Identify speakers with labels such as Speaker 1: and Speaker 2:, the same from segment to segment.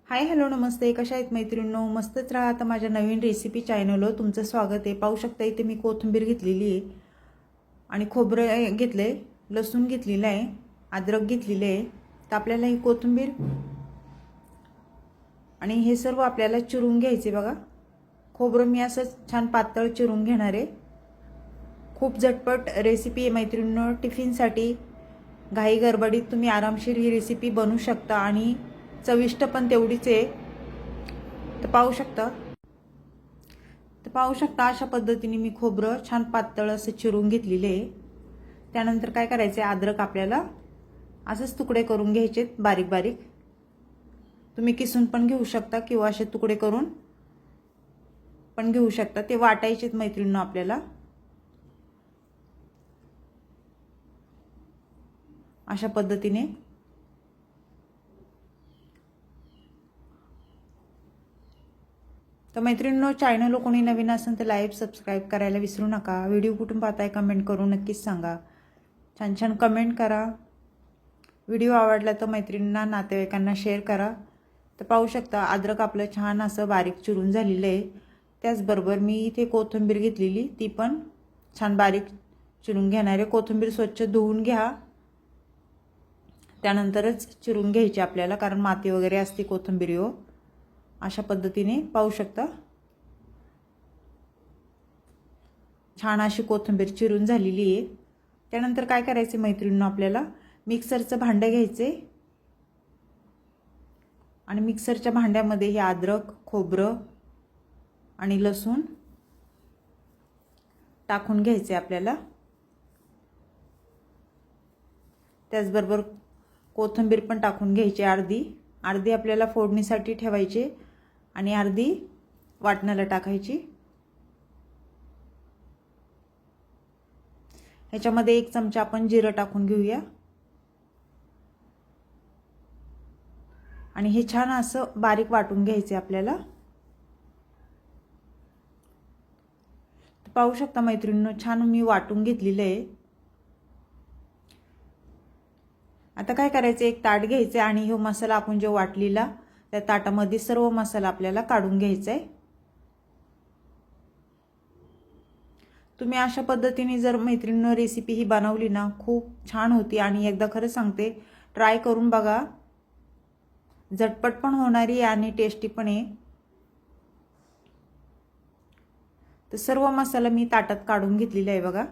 Speaker 1: Hi hello नमस्ते, कशा आहेत मैत्रिणींनो? मस्तच राहा. आता माझ्या नवीन रेसिपी चॅनलवर तुमचं स्वागत आहे. पाहू शकता इथे मी कोथिंबीर घेतलेली आहे आणि खोबरं घेतलं आहे, लसूण घेतलेलं आहे, अद्रक घेतलेलं आहे. तर आपल्याला ही कोथिंबीर आणि हे सर्व आपल्याला चिरून घ्यायचे बघा. खोबरं मी असं छान पातळ चिरून घेणार आहे. खूप झटपट रेसिपी आहे मैत्रिणींनो. टिफिनसाठी घाई गडबडीत तुम्ही आरामशीर ही रेसिपी बनवू शकता आणि चविष्ट पण तेवढीच आहे. तर पाहू शकता अशा पद्धतीने मी खोबरं छान पातळ असं चिरून घेतलेले आहे. त्यानंतर काय करायचं आहे, अद्रक आपल्याला असेच तुकडे करून घ्यायचे बारीक बारीक. तुम्ही किसून पण घेऊ शकता किंवा असे तुकडे करून पण घेऊ शकता. ते वाटायचेत मैत्रिणींनो आपल्याला अशा पद्धतीने. तर मैत्रिणींनो, चॅनल कोणी नवीन असेल तर लाईक सबस्क्राईब करायला विसरू नका. व्हिडिओ कुठून पाहताय कमेंट करून नक्कीच सांगा. छान छान कमेंट करा. व्हिडिओ आवडला तर मैत्रिणींना नातेवाईकांना शेअर करा. तर पाहू शकता अद्रक आपलं छान असं बारीक चिरून झालेलं आहे. त्याचबरोबर मी इथे कोथिंबीर घेतलेली, ती पण छान बारीक चिरून घेणार आहे. कोथिंबीर स्वच्छ धुवून घ्या, त्यानंतरच चिरून घ्यायची आपल्याला, कारण माती वगैरे असते कोथिंबीरीवर. अशा पद्धतीने पाहू शकता छान अशी कोथिंबीर चिरून झालेली आहे. त्यानंतर काय करायचे मैत्रिणींनो, आपल्याला मिक्सरचं भांडं घ्यायचे आणि मिक्सरच्या भांड्यामध्ये हे अद्रक, खोबरं आणि लसूण टाकून घ्यायचे आपल्याला. त्याचबरोबर कोथिंबीर पण टाकून घ्यायची. अर्धी आपल्याला फोडणीसाठी ठेवायची आणि अर्धी वाटणाला टाकायची. ह्याच्यामध्ये 1 चमचा आपण जिरं टाकून घेऊया आणि हे छान असं बारीक वाटून घ्यायचे आपल्याला. पाहू शकता मैत्रिणींनो, छान मी वाटून घेतलेलं आहे. आता काय करायचं, एक ताट घ्यायचं आणि हा मसाला आपण जो वाटलेला त्या ताटामध्ये सर्व मसाला आपल्याला काढून घ्यायचा आहे. तुम्ही अशा पद्धतीने जर मैत्रिणींनो रेसिपी ही बनवली ना, खूप छान होती आणि एकदा खरं सांगते ट्राय करून बघा. झटपट पण होणारी आणि टेस्टी पण आहे. तर सर्व मसाला मी ताटात काढून घेतलेला आहे बघा.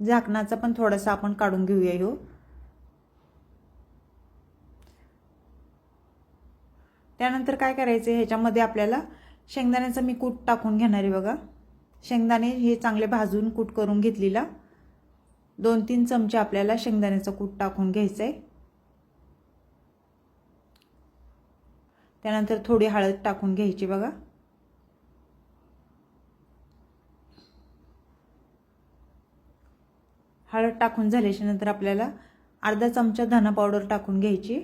Speaker 1: झाकणाचा पण थोडासा आपण काढून घेऊया ह्यो. त्यानंतर काय करायचं, ह्याच्यामध्ये आपल्याला शेंगदाण्याचं मी कूट टाकून घेणार आहे बघा. शेंगदाणे हे चांगले भाजून कूट करून घेतलेला. 2-3 चमचे आपल्याला शेंगदाण्याचं कूट टाकून घ्यायचं आहे. त्यानंतर थोडी हळद टाकून घ्यायची बघा. हळद टाकून झाल्याच्या नंतर आपल्याला अर्धा चमचा धना पावडर टाकून घ्यायची.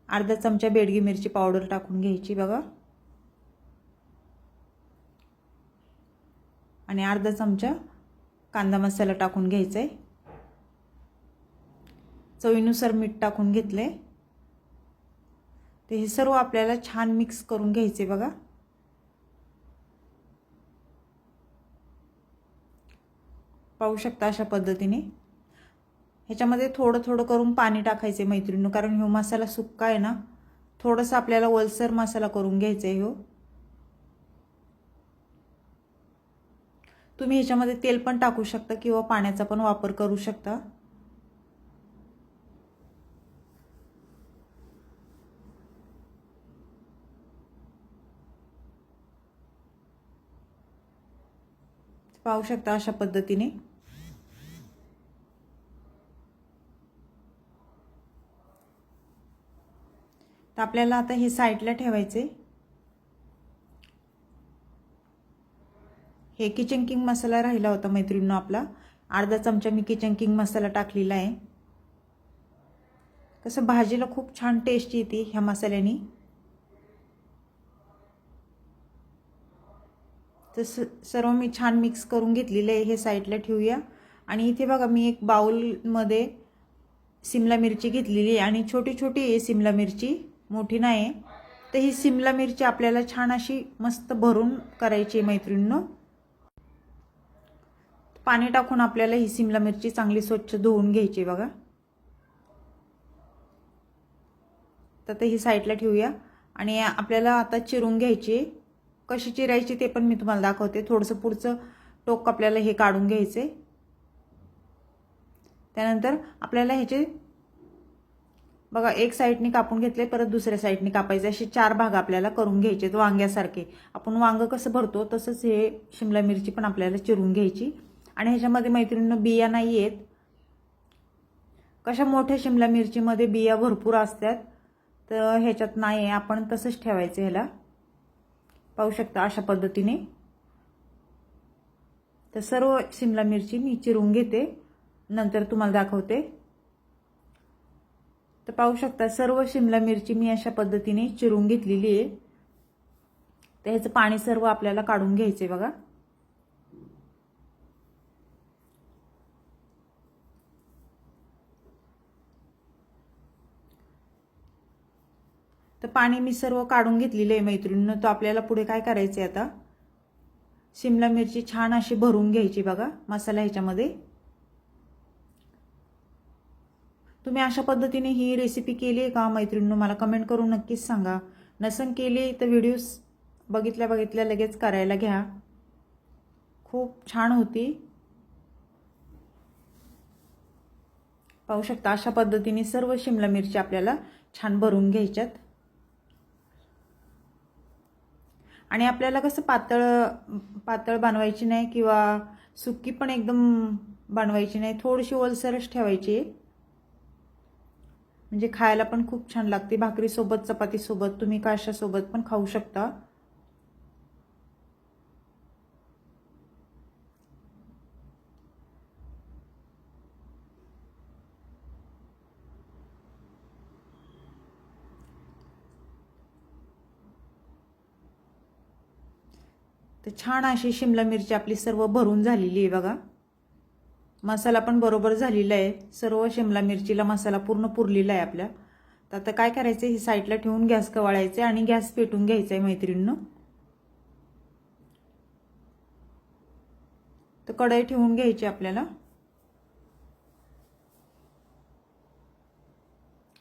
Speaker 1: अर्धा चमचा बेडगी मिरची पावडर टाकून घ्यायची बघा आणि अर्धा चमचा कांदा मसाला टाकून घ्यायचा आहे. चवीनुसार मीठ टाकून घेतले. ते हे सर्व आपल्याला छान मिक्स करून घ्यायचे बघा. पाहू शकता अशा पद्धतीने. ह्याच्यामध्ये थोडं थोडं करून पाणी टाकायचे मैत्रिणींनो, कारण ह्यो मसाला सुक्का आहे ना, थोडंसं आपल्याला ओलसर मसाला करून घ्यायचा आहे ह्यो. तुम्ही ह्याच्यामध्ये तेल पण टाकू शकता किंवा पाण्याचा पण वापर करू शकता. पाहू शकता अशा पद्धतीने. तर आपल्याला आता हे साईडला ठेवायचे. हे किचन किंग मसाला राहिला होता मैत्रिणींनो आपला. अर्धा चमचा मी किचन किंग मसाला टाकलेला आहे. कसं भाजीला खूप छान टेस्ट येते ह्या मसाल्याने. तर सर्व मी छान मिक्स करून घेतलेले आहे. हे साईडला ठेवूया आणि इथे बघा मी एक बाउलमध्ये शिमला मिरची घेतलेली आणि छोटी छोटी आहे शिमला मिरची, मोठी नाही. तर ही शिमला मिरची आपल्याला छान अशी मस्त भरून करायची मैत्रिणींनो. पाणी टाकून आपल्याला ही शिमला मिरची चांगली स्वच्छ धुवून घ्यायची बघा. तर ही साईडला ठेवूया आणि आपल्याला आता चिरून घ्यायची. कशी चिरायची ते पण मी तुम्हाला दाखवते. थोडंसं पुढचं टोक आपल्याला हे काढून घ्यायचे. त्यानंतर आपल्याला ह्याचे बघा एक साईडने कापून घेतले, परत दुसऱ्या साईडने कापायचे. असे 4 भाग आपल्याला करून घ्यायचे वांग्यासारखे. आपण वांग कसं भरतो तसंच हे शिमला मिरची पण आपल्याला चिरून घ्यायची. आणि ह्याच्यामध्ये मैत्रिणींनो बिया नाही आहेत. कशा मोठ्या शिमला मिरचीमध्ये बिया भरपूर असतात, तर ह्याच्यात नाही आहे. आपण तसंच ठेवायचं. ह्याला पाहू शकता अशा पद्धतीने. तर सर्व शिमला मिरची मी चिरून घेते, नंतर तुम्हाला दाखवते. तर पाहू शकता सर्व शिमला मिरची मी अशा पद्धतीने चिरून घेतलेली आहे. तर ह्याचं पाणी सर्व आपल्याला काढून घ्यायचे बघा. तर पाणी मी सर्व काढून घेतलेलं आहे मैत्रिणींनो. तर आपल्याला पुढे काय करायचे, आता शिमला मिरची छान अशी भरून घ्यायची बघा मसाला ह्याच्यामध्ये. तुम्ही अशा पद्धतीने ही रेसिपी केली आहे का मैत्रिणींनो? मला कमेंट करून नक्कीच सांगा. नसन केली तर व्हिडिओज बघितल्या लगेच करायला घ्या. खूप छान होती. पाहू शकता अशा पद्धतीने सर्व शिमला मिरची आपल्याला छान भरून घ्यायच्यात. आणि आपल्याला कसं पातळ बनवायची नाही किंवा सुकी पण एकदम बनवायची नाही. थोडीशी ओलसरच ठेवायची, म्हणजे खायला पण खूप छान लागते. भाकरीसोबत, चपातीसोबत, तुम्ही कशासोबत पण खाऊ शकता. तर छान अशी शिमला मिरची आपली सर्व भरून झालेली आहे बघा. मसाला पण बरोबर झालेला आहे. सर्व शिमला मिरचीला मसाला पूर्ण पुरलेला आहे आपल्या. तर आता काय करायचं, ही साईडला ठेवून गॅस कवाळायचे आणि गॅस पेटून घ्यायचा आहे मैत्रिणींनो. तर कढई ठेवून घ्यायची आपल्याला.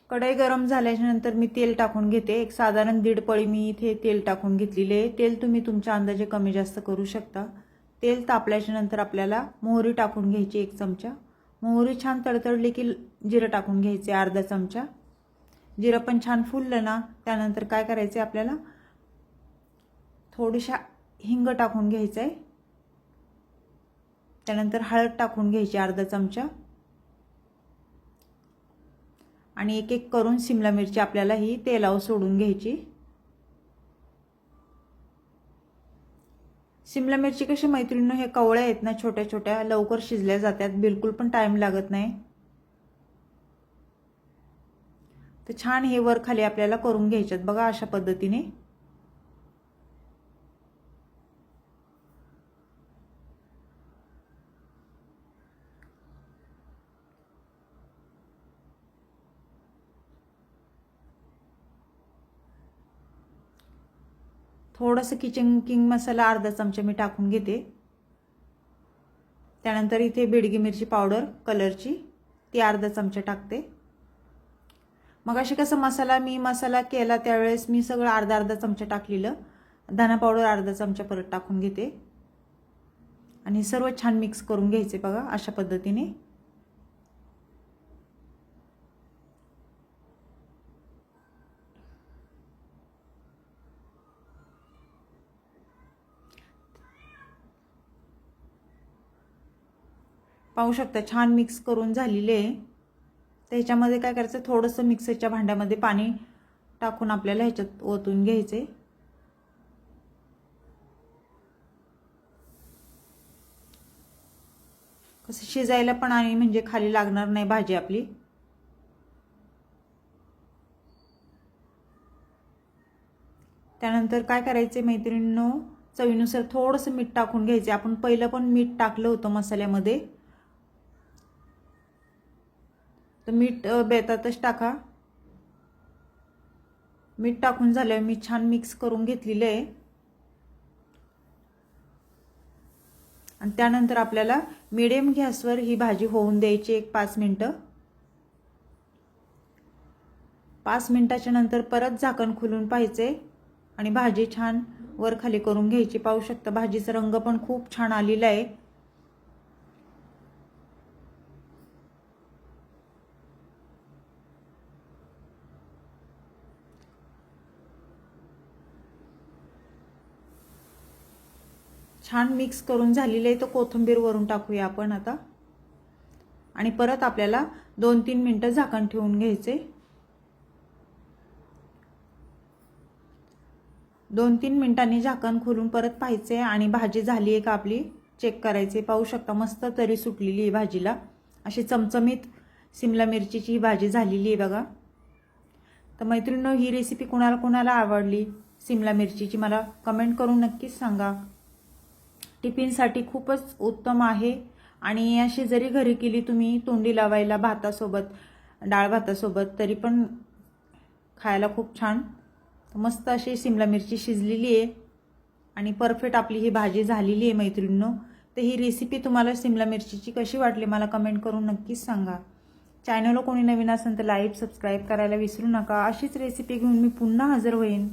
Speaker 1: कढई गरम झाल्याच्या नंतर मी तेल टाकून घेते. एक साधारण 1.5 पळी मी इथे तेल टाकून घेतलेले आहे. तेल तुम्ही तुमच्या अंदाजे कमी जास्त करू शकता. तेल तापल्याच्या नंतर आपल्याला मोहरी टाकून घ्यायची 1 चमचा. मोहरी छान तडतडली की जिरं टाकून घ्यायचे अर्धा चमचा. जिरं पण छान फुललं ना, त्यानंतर काय करायचं, आपल्याला थोडीशा हिंग टाकून घ्यायचं आहे. त्यानंतर हळद टाकून घ्यायची अर्धा चमचा. आणि एक एक करून शिमला मिरची आपल्याला ही तेलावर सोडून घ्यायची. शिमला मिरची कशी मैत्रिणींनो, हे कवळ्या आहेत ना छोट्या छोट्या, लवकर शिजल्या जातात, बिलकुल पण टाइम लागत नाही. तर छान हे वर खाली आपल्याला करून घ्यायच्यात बघा अशा पद्धतीने. थोडंसं किचन किंग मसाला अर्धा चमचा मी टाकून घेते. त्यानंतर इथे बेडगी मिरची पावडर कलरची ती अर्धा चमचा टाकते. मग अशी कसं मसाला केला त्यावेळेस मी सगळं अर्धा चमचा टाकलेलं. धना पावडर अर्धा चमचा परत टाकून घेते आणि सर्व छान मिक्स करून घ्यायचे बघा अशा पद्धतीने. पाहू शकता छान मिक्स करून झालेले आहे. त्याच्यामध्ये काय करायचं, थोडंसं मिक्सरच्या भांड्यामध्ये पाणी टाकून आपल्याला ह्याच्यात ओतून घ्यायचे. कसं शिजायला पण आणि म्हणजे खाली लागणार नाही भाजी आपली. त्यानंतर काय करायचे मैत्रिणींनो, चवीनुसार थोडंसं मीठ टाकून घ्यायचे. आपण पहिलं पण मीठ टाकलं होतं मसाल्यामध्ये. तर मीठ बेतातच टाका. मीठ टाकून झाल्यावर मी छान मिक्स करून घेतलेलं आहे. आणि त्यानंतर आपल्याला मीडियम गॅसवर ही भाजी होऊन द्यायची 5 मिनिटं. 5 मिनिटाच्या नंतर परत झाकण खोलून पाहायचे आणि भाजी छान वर खाली करून घ्यायची. पाहू शकता भाजीचा रंग पण खूप छान आलेला आहे. छान मिक्स करून झालेलं आहे. तर कोथिंबीर वरून टाकूया आपण आता आणि परत आपल्याला 2-3 मिनिटं झाकण ठेवून घ्यायचे. 2-3 मिनिटांनी झाकण खोलून परत पाहायचे आणि भाजी झाली आहे का आपली चेक करायचे. पाहू शकता मस्त तरी सुटलेली आहे भाजीला. अशी चमचमीत शिमला मिरचीची ही भाजी झालेली आहे बघा. तर मैत्रिणींनो, ही रेसिपी कोणाला आवडली शिमला मिरचीची मला कमेंट करून नक्कीच सांगा. टिफिनसाठी खूपच उत्तम आहे आणि अशी जरी घरी केली तुम्ही तोंडी लावायला भातासोबत, डाळ भातासोबत, तरी पण खायला खूप छान. मस्त अशी शिमला मिरची शिजलेली आहे आणि परफेक्ट आपली ही भाजी झालेली आहे मैत्रिणींनो. तर ही रेसिपी तुम्हाला शिमला मिरचीची कशी वाटली मला कमेंट करून नक्कीच सांगा. चॅनलला कोणी नवीन असेल तर लाईक सबस्क्राईब करायला विसरू नका. अशीच रेसिपी घेऊन मी पुन्हा हजर होईन.